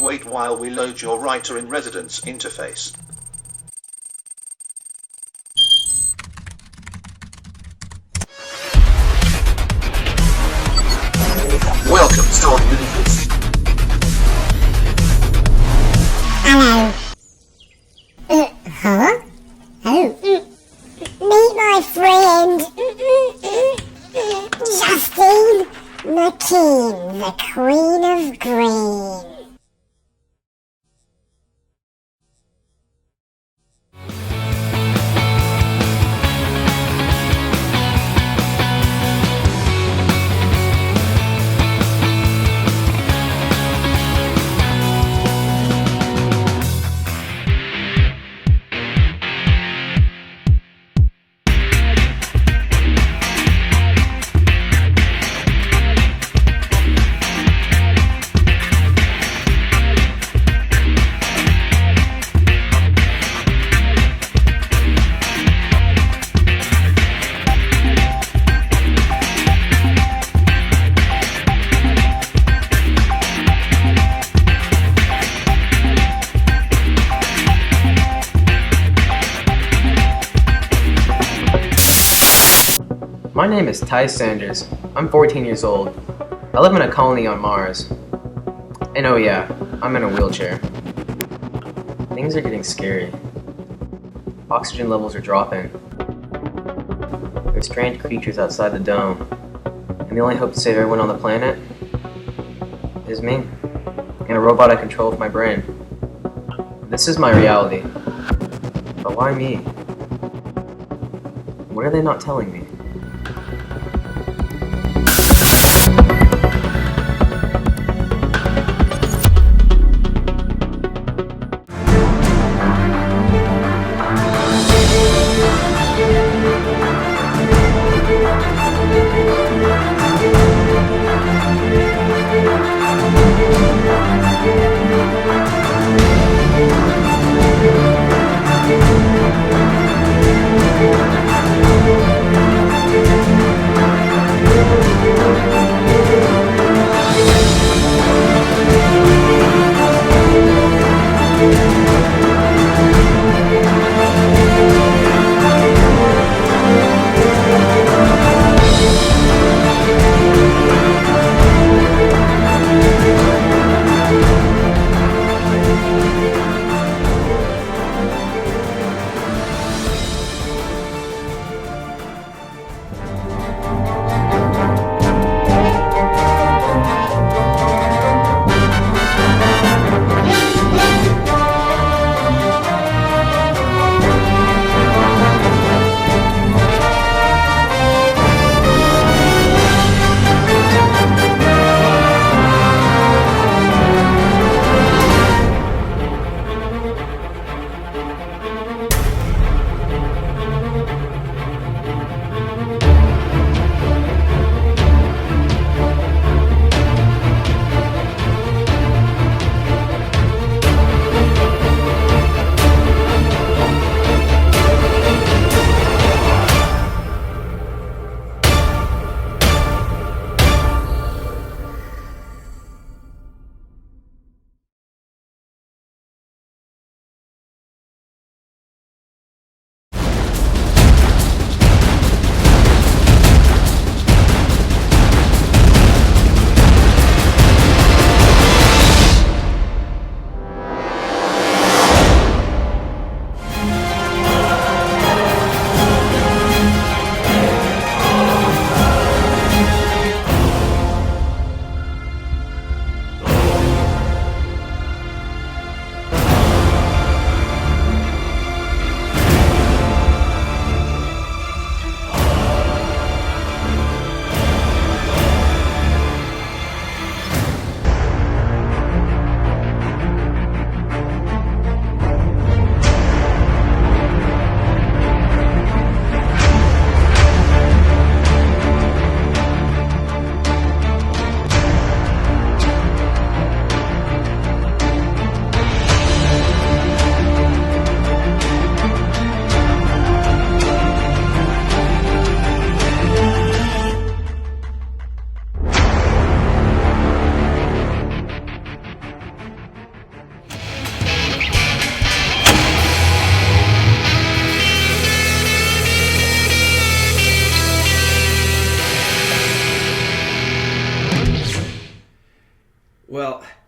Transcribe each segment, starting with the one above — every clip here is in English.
wait while we load your writer-in-residence interface. Welcome, Storm Universe. Hello. Huh? Oh. Meet my friend, Justine McKean, the Queen of Green. My name is Ty Sanders. I'm 14 years old. I live in a colony on Mars. And oh yeah, I'm in a wheelchair. Things are getting scary. Oxygen levels are dropping. There's strange creatures outside the dome. And the only hope to save everyone on the planet is me. And a robot I control with my brain. This is my reality. But why me? What are they not telling me?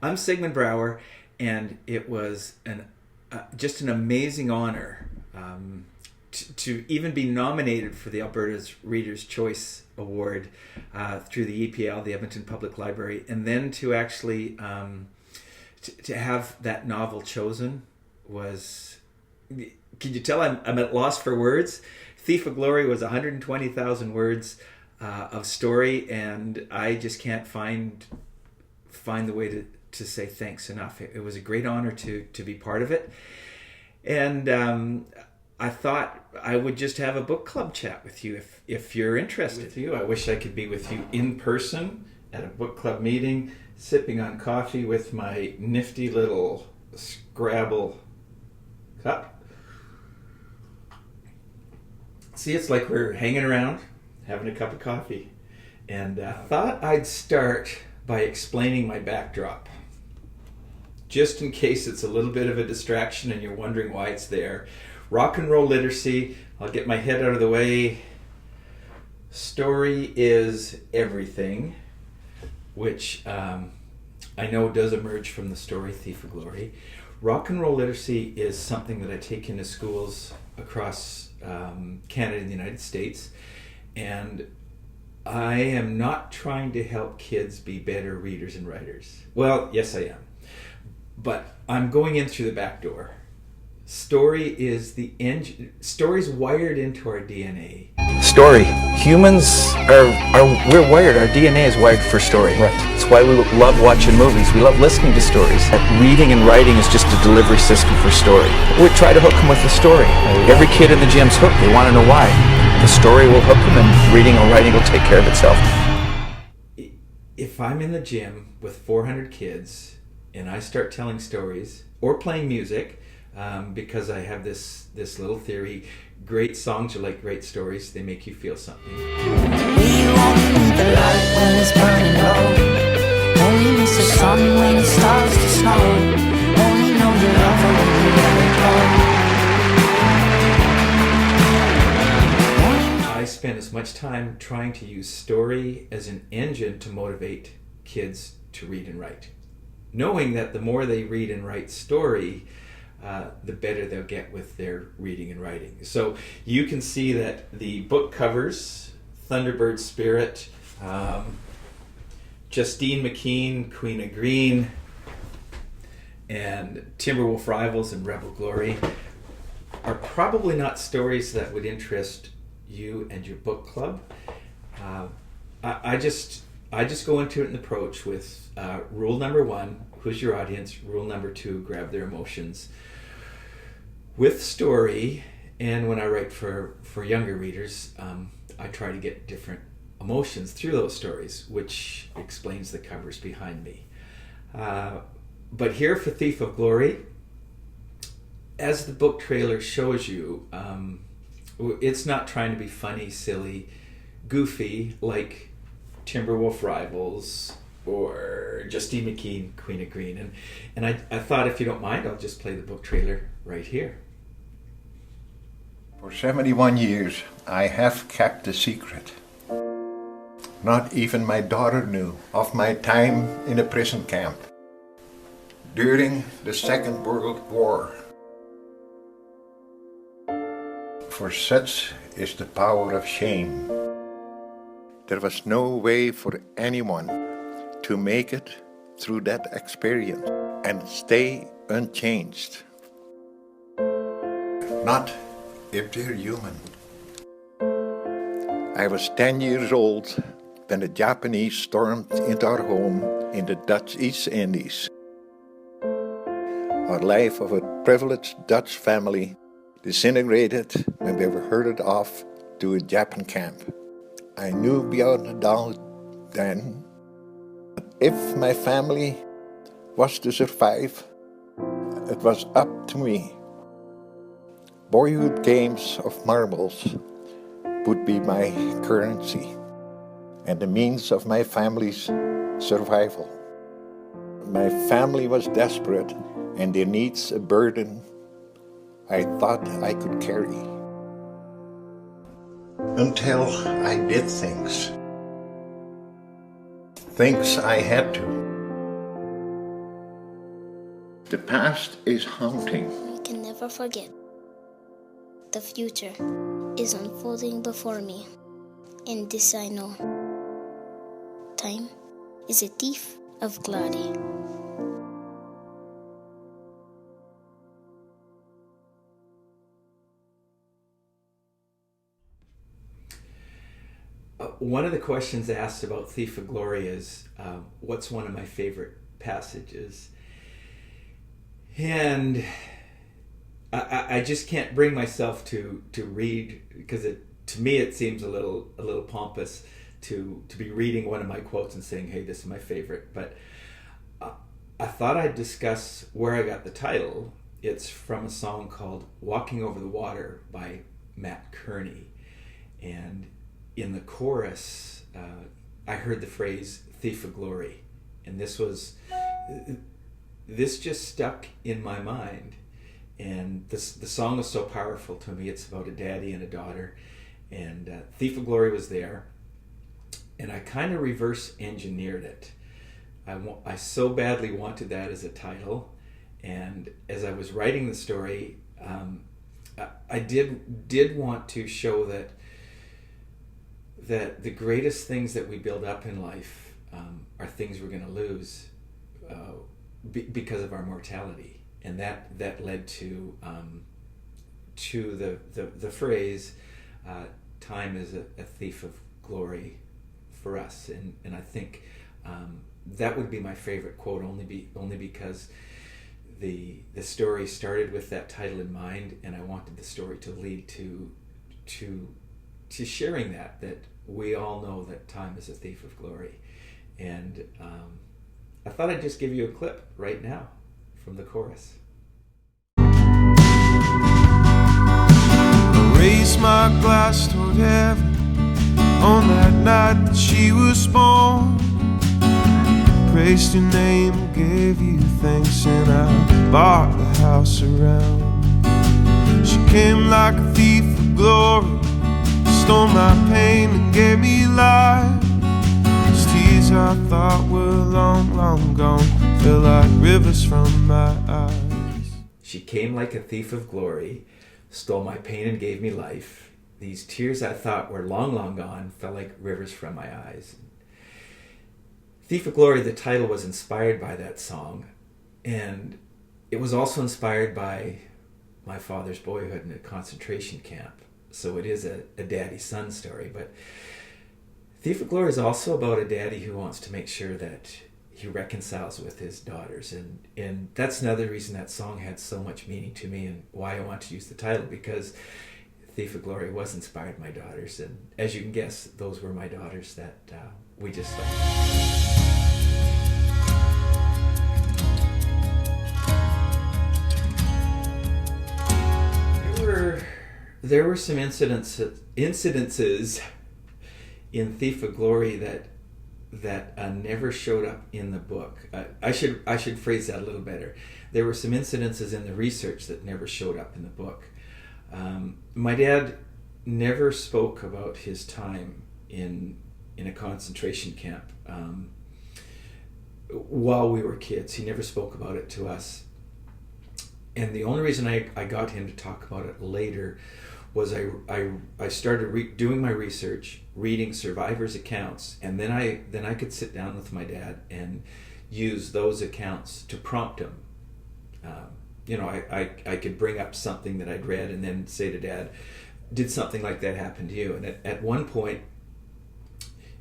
I'm Sigmund Brouwer, and it was just an amazing honor to even be nominated for the Alberta's Reader's Choice Award through the EPL, the Edmonton Public Library, and then to actually to have that novel chosen was... Can you tell I'm at loss for words? Thief of Glory was 120,000 words of story, and I just can't find the way to say thanks enough. It was a great honor to be part of it. And I thought I would just have a book club chat with you if you're interested. With you, I wish I could be with you in person at a book club meeting, sipping on coffee with my nifty little Scrabble cup. See, it's like we're hanging around, having a cup of coffee. And I thought I'd start by explaining my backdrop, just in case it's a little bit of a distraction and you're wondering why it's there. Rock and roll literacy. I'll get my head out of the way. Story is everything, which I know does emerge from the story Thief of Glory. Rock and roll literacy is something that I take into schools across Canada and the United States, and I am not trying to help kids be better readers and writers. Well, yes I am, but I'm going in through the back door. Story is the engine. Story's wired into our DNA. Story. Humans we're wired. Our DNA is wired for story. Right. It's why we love watching movies. We love listening to stories. Reading and writing is just a delivery system for story. We try to hook them with the story. Every kid in the gym's hooked. They want to know why. The story will hook them, and reading or writing will take care of itself. If I'm in the gym with 400 kids and I start telling stories or playing music, because I have this little theory, great songs are like great stories. They make you feel something. We won't need the light when it's burning low. Only miss the sun when it starts to snow. Only know you love her when you let it go. I spend as much time trying to use story as an engine to motivate kids to read and write, knowing that the more they read and write story, the better they'll get with their reading and writing. So you can see that the book covers, Thunderbird Spirit, Justine McKean, Queen of Green, and Timberwolf Rivals and Rebel Glory are probably not stories that would interest you and your book club. I just go into it and approach with rule number 1, who's your audience? Rule number 2, grab their emotions. With story, and when I write for younger readers, I try to get different emotions through those stories, which explains the covers behind me. But here for Thief of Glory, as the book trailer shows you, it's not trying to be funny, silly, goofy like Timberwolf Rivals or Justine McKean, Queen of Green. And I thought, if you don't mind, I'll just play the book trailer right here. For 71 years, I have kept a secret. Not even my daughter knew of my time in a prison camp during the Second World War. For such is the power of shame. There was no way for anyone to make it through that experience and stay unchanged. Not if they're human. I was 10 years old when the Japanese stormed into our home in the Dutch East Indies. Our life of a privileged Dutch family disintegrated when we were herded off to a Japan camp. I knew beyond a doubt then that if my family was to survive, it was up to me. Boyhood games of marbles would be my currency and the means of my family's survival. My family was desperate and their needs a burden I thought I could carry. Until I did things I had to. The past is haunting. We can never forget. The future is unfolding before me, and this I know. Time is a thief of glory. One of the questions asked about Thief of Glory is, what's one of my favorite passages? And I just can't bring myself to read, because to me it seems a little pompous to be reading one of my quotes and saying, hey, this is my favorite. But I thought I'd discuss where I got the title. It's from a song called Walking Over the Water by Matt Kearney. And in the chorus, I heard the phrase thief of glory. And this just stuck in my mind. And the song is so powerful to me. It's about a daddy and a daughter. And Thief of Glory was there. And I kind of reverse engineered it. I so badly wanted that as a title. And as I was writing the story, I did want to show that the greatest things that we build up in life are things we're going to lose because of our mortality. And that led to the phrase, time is a thief of glory for us. And I think that would be my favorite quote, only because the story started with that title in mind, and I wanted the story to lead to sharing that we all know that time is a thief of glory. And I thought I'd just give you a clip right now from the chorus. I raised my glass toward heaven on that night that she was born. Praised your name, gave you thanks, and I bought the house around. She came like a thief of glory, stole my pain and gave me life. Those tears I thought were long, long gone fell like rivers from my eyes. She came like a thief of glory, stole my pain and gave me life. These tears I thought were long, long gone fell like rivers from my eyes. Thief of Glory, the title, was inspired by that song, and it was also inspired by my father's boyhood in a concentration camp. So it is a daddy-son story, but Thief of Glory is also about a daddy who wants to make sure that he reconciles with his daughters, and that's another reason that song had so much meaning to me and why I want to use the title, because Thief of Glory was inspired by my daughters, and as you can guess, those were my daughters that we just saw. There were some incidences in Thief of Glory that never showed up in the book. I should phrase that a little better. There were some incidences in the research that never showed up in the book. My dad never spoke about his time in a concentration camp while we were kids. He never spoke about it to us. And the only reason I got him to talk about it later was I started doing my research, reading survivors' accounts, and then I could sit down with my dad and use those accounts to prompt him. I could bring up something that I'd read and then say to Dad, did something like that happen to you? And at one point,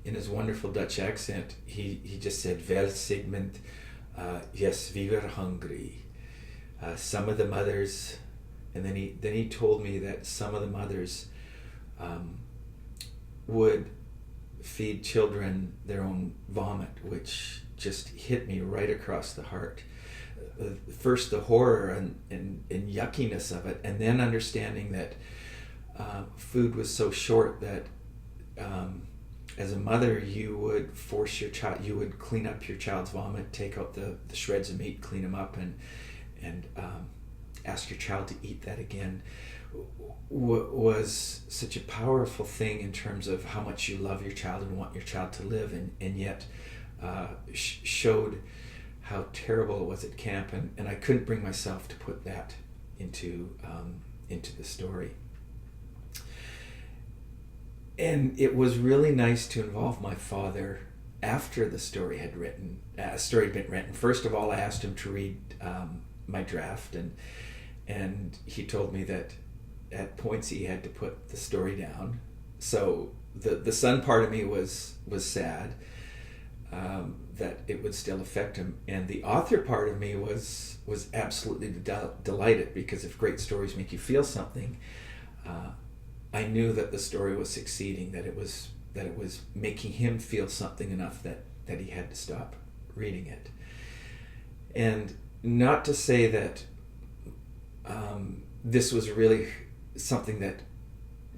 in his wonderful Dutch accent, he just said, well, Sigmund, yes, we were hungry. Some of the mothers, and then he told me that some of the mothers would feed children their own vomit, which just hit me right across the heart. First the horror and yuckiness of it, and then understanding that food was so short that as a mother you would force your child, you would clean up your child's vomit, take out the shreds of meat, clean them up, and ask your child to eat that again, was such a powerful thing in terms of how much you love your child and want your child to live, and yet showed how terrible it was at camp, and I couldn't bring myself to put that into the story. And it was really nice to involve my father after the story had been written. First of all, I asked him to read my draft, and he told me that at points he had to put the story down. So the son part of me was sad that it would still affect him, and the author part of me was absolutely delighted, because if great stories make you feel something, I knew that the story was succeeding, that it was making him feel something enough that he had to stop reading it. And not to say that this was really something that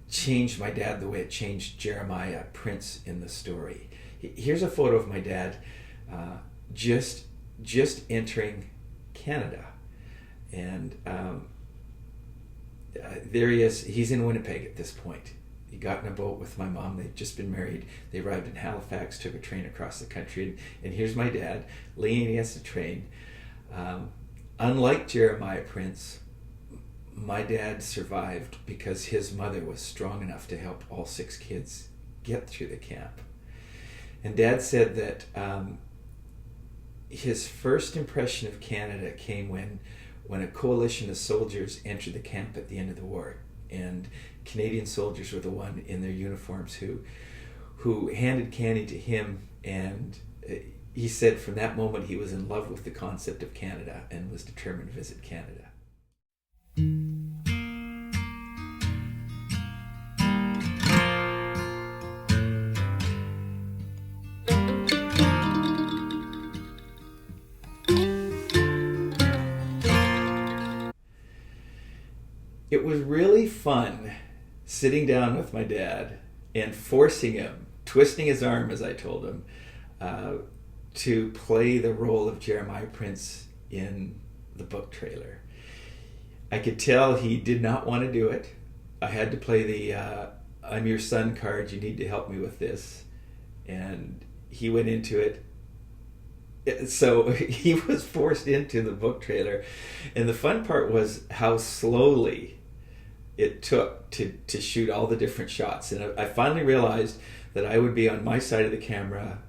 changed my dad the way it changed Jeremiah Prince in the story. Here's a photo of my dad just entering Canada, and there he is. He's in Winnipeg at this point. He got in a boat with my mom. They'd just been married. They arrived in Halifax, took a train across the country, and here's my dad leaning against the train. Unlike Jeremiah Prince, my dad survived because his mother was strong enough to help all 6 kids get through the camp. And Dad said that his first impression of Canada came when a coalition of soldiers entered the camp at the end of the war, and Canadian soldiers were the one in their uniforms who handed candy to him, and he said from that moment he was in love with the concept of Canada and was determined to visit Canada. It was really fun sitting down with my dad and forcing him, twisting his arm as I told him, to play the role of Jeremiah Prince in the book trailer. I could tell he did not want to do it. I had to play the I'm your son card, you need to help me with this. And he went into it. So he was forced into the book trailer. And the fun part was how slowly it took to shoot all the different shots. And I finally realized that I would be on my side of the camera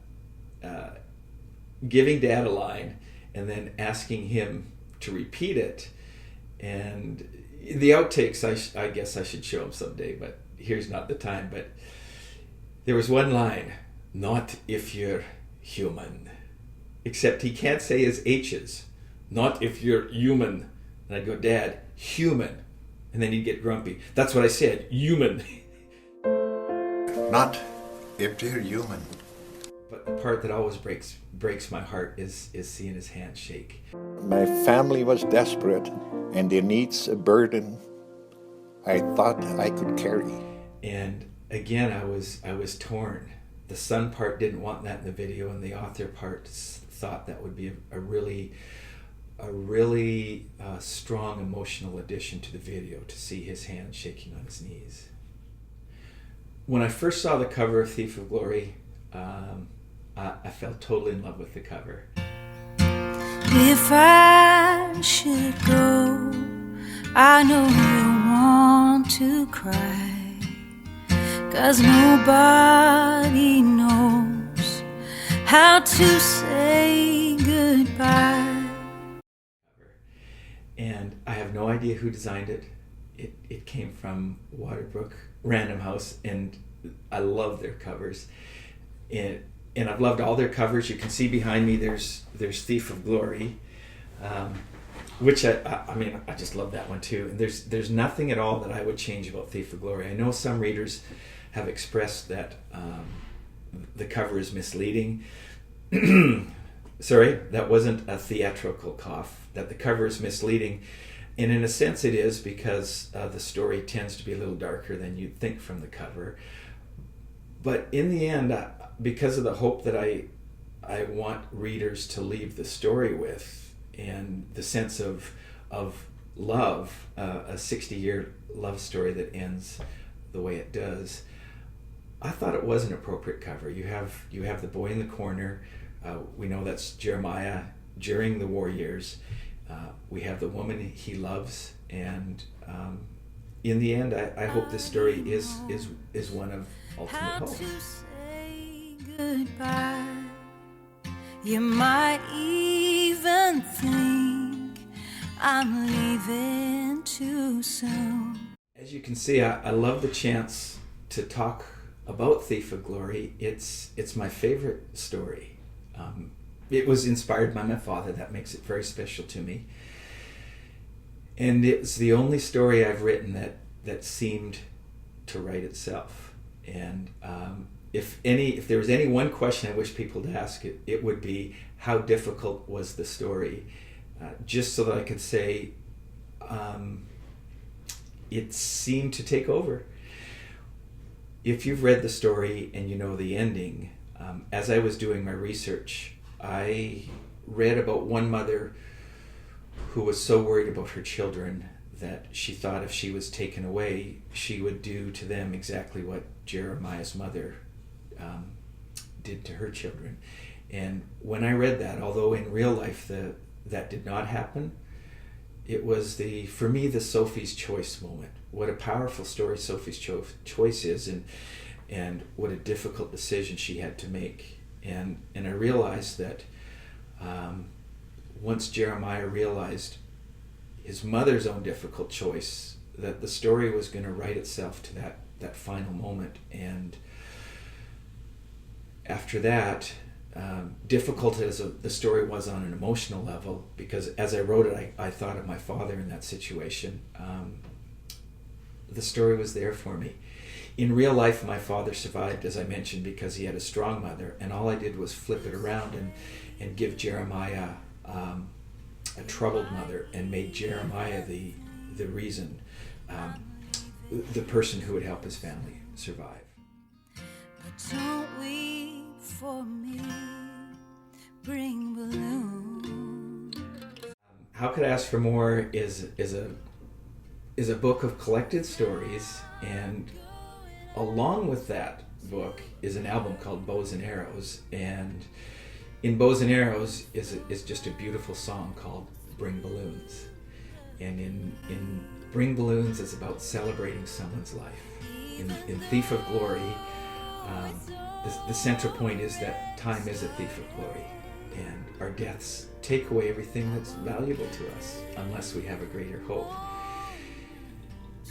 giving Dad a line and then asking him to repeat it. And the outtakes, I guess I should show him someday, but here's not the time. But there was one line, not if you're human. Except he can't say his H's. Not if you're human. And I'd go, Dad, human. And then he'd get grumpy. That's what I said, human. Not if you're human. But the part that always breaks my heart is seeing his hand shake. My family was desperate, and their needs a burden I thought I could carry. And again, I was torn. The son part didn't want that in the video, and the author part thought that would be a really strong emotional addition to the video, to see his hand shaking on his knees. When I first saw the cover of Thief of Glory, I fell totally in love with the cover. If I should go, I know you want to cry, 'cause nobody knows how to say goodbye. And I have no idea who designed it. It came from Waterbrook Random House, and I love their covers. And I've loved all their covers. You can see behind me there's Thief of Glory, which I just love that one too. And there's nothing at all that I would change about Thief of Glory. I know some readers have expressed that the cover is misleading. Sorry, that wasn't a theatrical cough. That the cover is misleading. And in a sense it is, because the story tends to be a little darker than you'd think from the cover. But in the end, because of the hope that I want readers to leave the story with, and the sense of love, a 60-year love story that ends the way it does, I thought it was an appropriate cover. You have the boy in the corner. We know that's Jeremiah during the war years. We have the woman he loves, and in the end, I hope this story is one of ultimate hope. Say goodbye. You might even think I'm leaving too soon. As you can see, I love the chance to talk about Thief of Glory. It's my favorite story. It was inspired by my father. That makes it very special to me. And it's the only story I've written that seemed to write itself. And if there was any one question I wish people would ask, it would be, how difficult was the story? Just so that I could say, it seemed to take over. If you've read the story and you know the ending, as I was doing my research, I read about one mother who was so worried about her children that she thought if she was taken away, she would do to them exactly what Jeremiah's mother did to her children. And when I read that, although in real life that did not happen, it was for me the Sophie's Choice moment. What a powerful story Sophie's Choice is, and what a difficult decision she had to make. And I realized that once Jeremiah realized his mother's own difficult choice, that the story was going to write itself to that final moment. And after that, difficult as the story was on an emotional level, because as I wrote it, I thought of my father in that situation. The story was there for me. In real life, my father survived, as I mentioned, because he had a strong mother, and all I did was flip it around and give Jeremiah a troubled mother, and made Jeremiah the reason, the person who would help his family survive. But don't weep for me, bring balloons. How Could I Ask for More is a book of collected stories, and along with that book is an album called Bows and Arrows, and in Bows and Arrows is just a beautiful song called Bring Balloons. And in Bring Balloons is about celebrating someone's life. In Thief of Glory, the central point is that time is a thief of glory, and our deaths take away everything that's valuable to us unless we have a greater hope.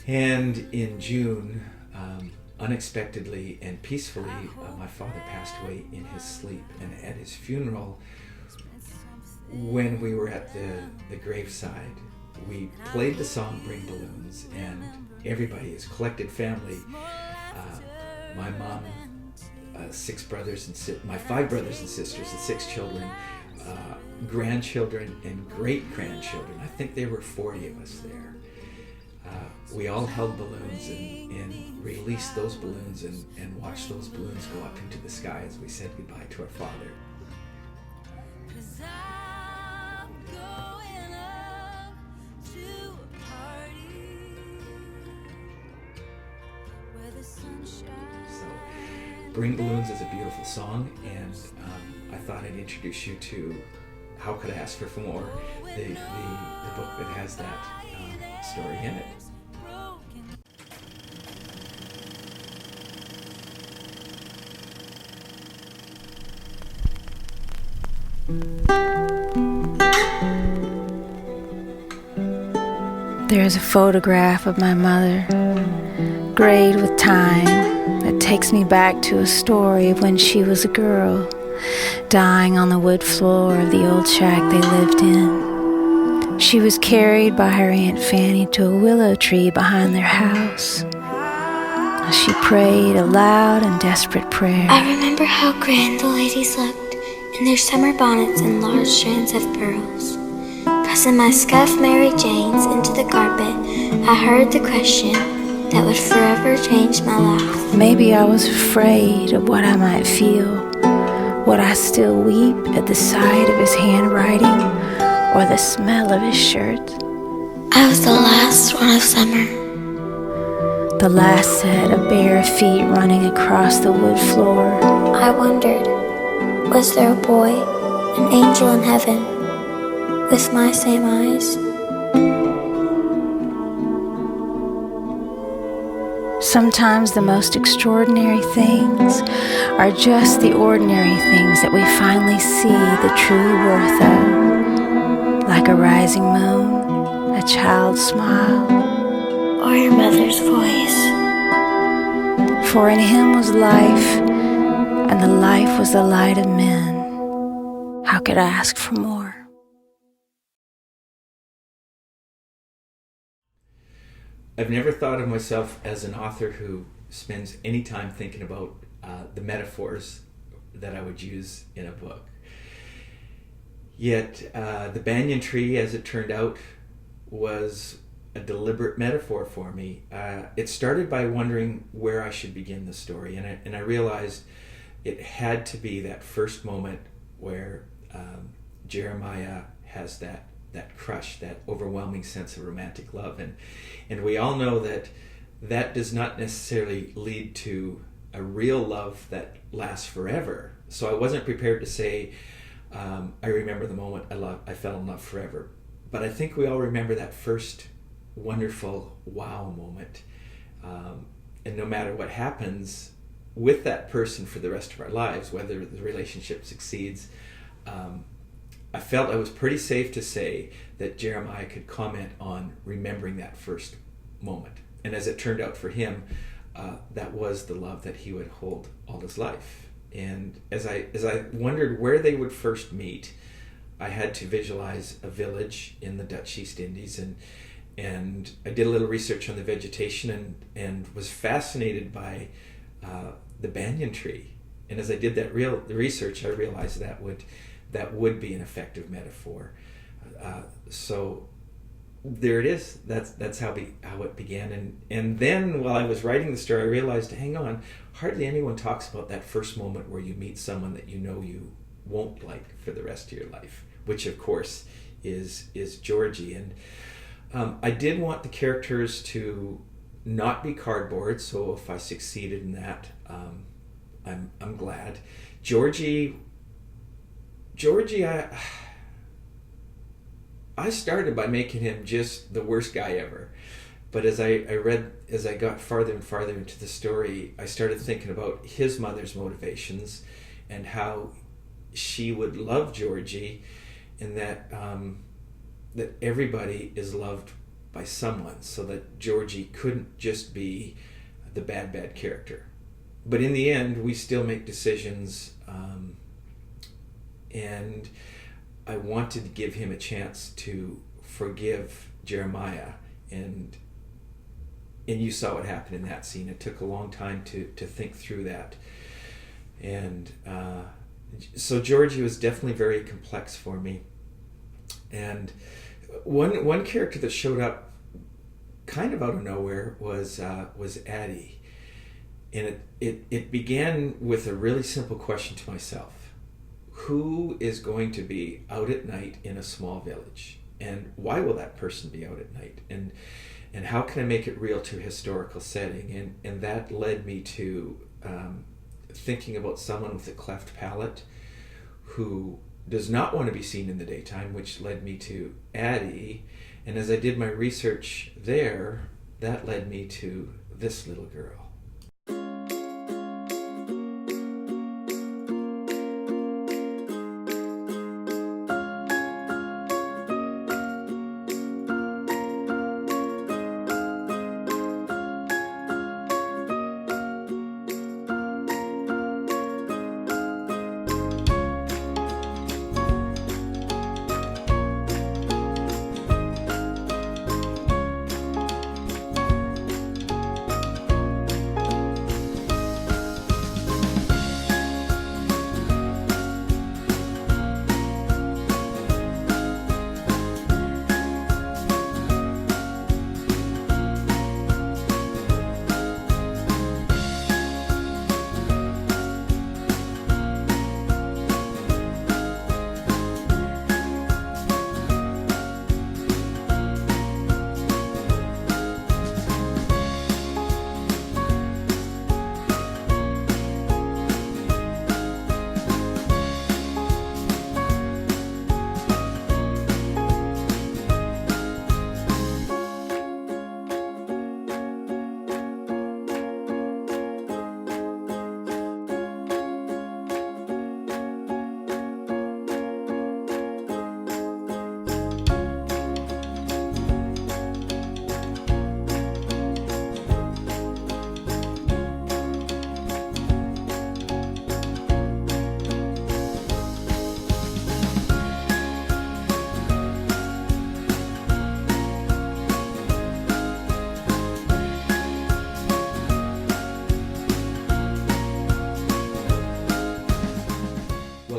And in June, unexpectedly and peacefully, my father passed away in his sleep. And at his funeral, when we were at the graveside, we played the song Bring Balloons, and everybody, his collected family, my mom, my 5 brothers and sisters, and 6 children, grandchildren and great-grandchildren. I think there were 40 of us there. We all held balloons and released those balloons and watched those balloons go up into the sky as we said goodbye to our father. So, Bring Balloons is a beautiful song, and I thought I'd introduce you to How Could I Ask for More, the book that has that story in it. There's a photograph of my mother, grayed with time, that takes me back to a story of when she was a girl, dying on the wood floor of the old shack they lived in. She was carried by her Aunt Fanny to a willow tree behind their house. She prayed a loud and desperate prayer. I remember how grand the ladies looked in their summer bonnets and large strands of pearls. Pressing my scuffed Mary Janes into the carpet, I heard the question that would forever change my life. Maybe I was afraid of what I might feel. Would I still weep at the sight of his handwriting or the smell of his shirt? I was the last one of summer. The last set of bare feet running across the wood floor. I wondered, was there a boy, an angel in heaven, with my same eyes. Sometimes the most extraordinary things are just the ordinary things that we finally see the true worth of, like a rising moon, a child's smile, or your mother's voice. For in him was life, and the life was the light of men. How could I ask for more? I've never thought of myself as an author who spends any time thinking about the metaphors that I would use in a book. Yet the banyan tree, as it turned out, was a deliberate metaphor for me. It started by wondering where I should begin the story, and I realized it had to be that first moment where Jeremiah has that crush, that overwhelming sense of romantic love, and we all know that does not necessarily lead to a real love that lasts forever. So I wasn't prepared to say I remember the moment I fell in love forever, but I think we all remember that first wonderful wow moment, and no matter what happens with that person for the rest of our lives, whether the relationship succeeds, I felt I was pretty safe to say that Jeremiah could comment on remembering that first moment. And as it turned out for him, that was the love that he would hold all his life. And as I wondered where they would first meet, I had to visualize a village in the Dutch East Indies, and I did a little research on the vegetation and was fascinated by the banyan tree. And as I did the research, I realized that would be an effective metaphor. So there it is. That's how it began. And then while I was writing the story, I realized, hang on, hardly anyone talks about that first moment where you meet someone that you know you won't like for the rest of your life, which of course is Georgie. And I did want the characters to not be cardboard, so if I succeeded in that, I'm glad. Georgie, I started by making him just the worst guy ever. But as I got farther and farther into the story, I started thinking about his mother's motivations and how she would love Georgie, and that everybody is loved by someone, so that Georgie couldn't just be the bad character. But in the end, we still make decisions, and I wanted to give him a chance to forgive Jeremiah, and you saw what happened in that scene. It took a long time to think through that, and so Georgie was definitely very complex for me. And one character that showed up kind of out of nowhere was Addie, and it began with a really simple question to myself: who is going to be out at night in a small village, and why will that person be out at night, and how can I make it real to a historical setting? And that led me to thinking about someone with a cleft palate who does not want to be seen in the daytime, which led me to Addie. And as I did my research there, that led me to this little girl.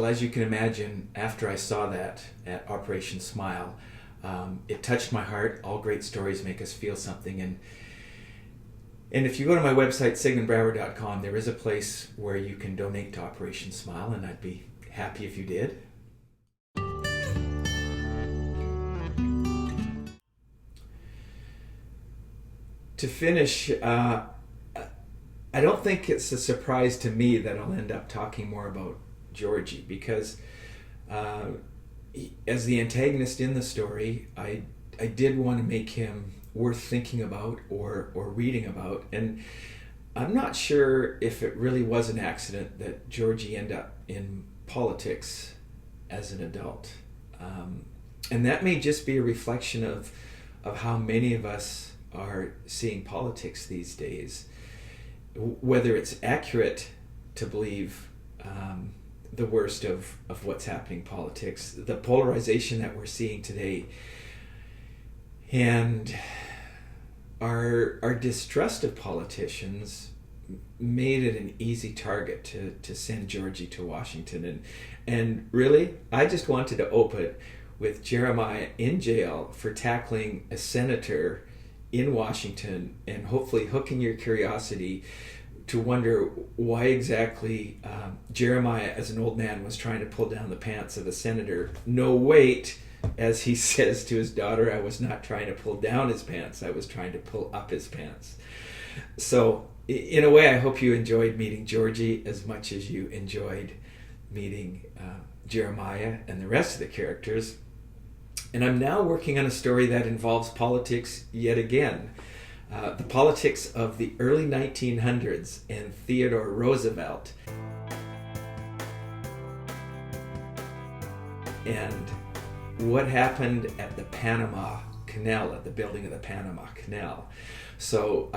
Well, as you can imagine, after I saw that at Operation Smile, it touched my heart. All great stories make us feel something. And if you go to my website, sigmundbrouwer.com, there is a place where you can donate to Operation Smile, and I'd be happy if you did. To finish, I don't think it's a surprise to me that I'll end up talking more about Georgie, because as the antagonist in the story, I did want to make him worth thinking about or reading about. And I'm not sure if it really was an accident that Georgie ended up in politics as an adult. And that may just be a reflection of how many of us are seeing politics these days. Whether it's accurate to believe the worst of what's happening in politics, the polarization that we're seeing today, and our distrust of politicians made it an easy target to send Georgie to Washington. And really, I just wanted to open with Jeremiah in jail for tackling a senator in Washington, and hopefully hooking your curiosity to wonder why exactly Jeremiah, as an old man, was trying to pull down the pants of a senator. No, wait, as he says to his daughter, I was not trying to pull down his pants, I was trying to pull up his pants. So in a way, I hope you enjoyed meeting Georgie as much as you enjoyed meeting Jeremiah and the rest of the characters. And I'm now working on a story that involves politics yet again. The politics of the early 1900s and Theodore Roosevelt. And what happened at the Panama Canal, at the building of the Panama Canal. So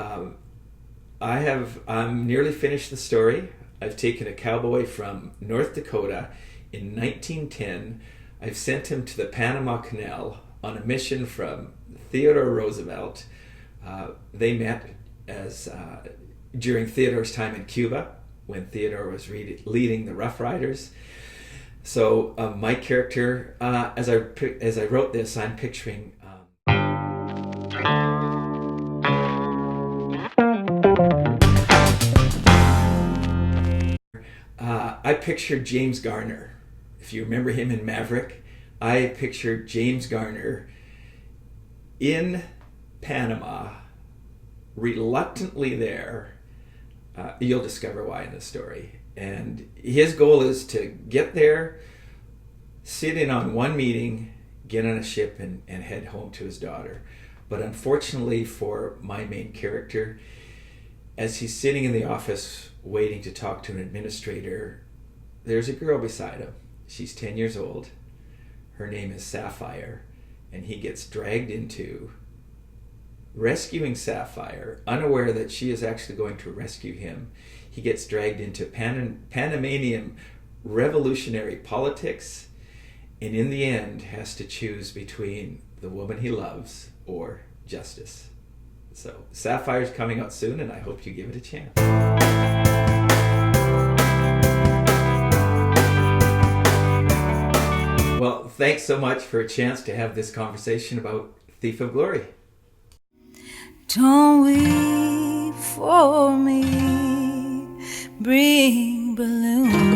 I'm nearly finished the story. I've taken a cowboy from North Dakota in 1910. I've sent him to the Panama Canal on a mission from Theodore Roosevelt. They met as during Theodore's time in Cuba, when Theodore was leading the Rough Riders. So my character, as I wrote this, I'm picturing I pictured James Garner. If you remember him in Maverick, I pictured James Garner in Panama, reluctantly there. You'll discover why in the story. And his goal is to get there, sit in on one meeting, get on a ship, and head home to his daughter. But unfortunately for my main character, as he's sitting in the office waiting to talk to an administrator, there's a girl beside him. She's 10 years old. Her name is Sapphire, and he gets dragged into rescuing Sapphire, unaware that she is actually going to rescue him. He gets dragged into Panamanian revolutionary politics, and in the end has to choose between the woman he loves or justice. So Sapphire's coming out soon, and I hope you give it a chance. Well, thanks so much for a chance to have this conversation about Thief of Glory. Don't weep for me, bring balloons.